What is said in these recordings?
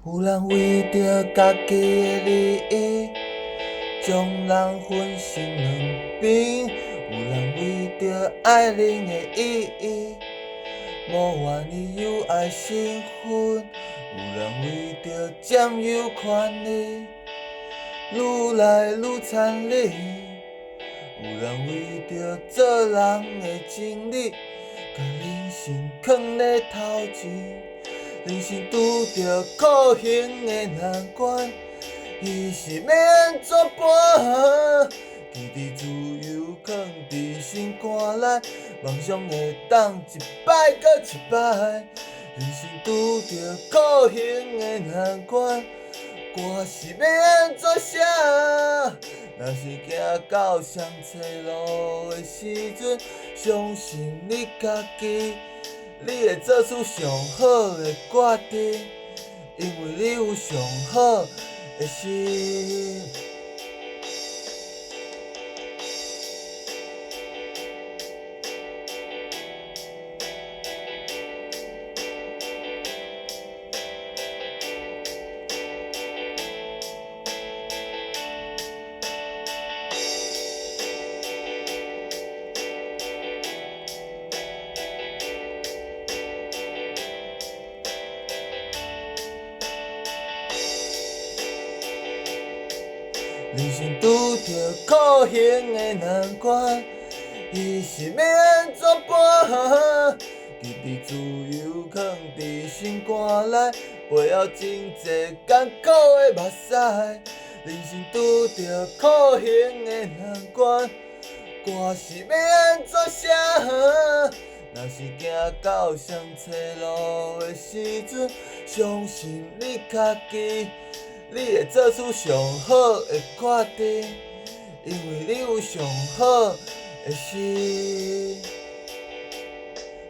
有人为着家己的利益，将人分成两边；有人为着爱人的意义，无愿意有爱身份；有人为着占有权利，愈来愈残忍；有人为着做人的真理，甲人生藏咧头前。人生拄着苦行的难关，伊是要安怎办？记伫自由藏伫心肝内，梦想会当一摆搁一摆。人生拄着苦行的难关，歌是要安怎写？若是行到上车路的时阵，相信你家己。你会做出上好的决定，因为你有上好的心。人生拄着苦行的难关，伊是要安怎办？记伫自由藏伫心肝内，背后真济艰苦的目屎。人生拄着苦行的难关，歌是要安怎写？若是行到上车路的时阵，相信你家己。你会做出上好的决定，因为你有上好的心。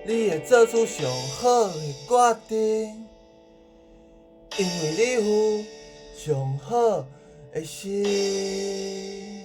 你会做出上好的决定，因为你有上好的心。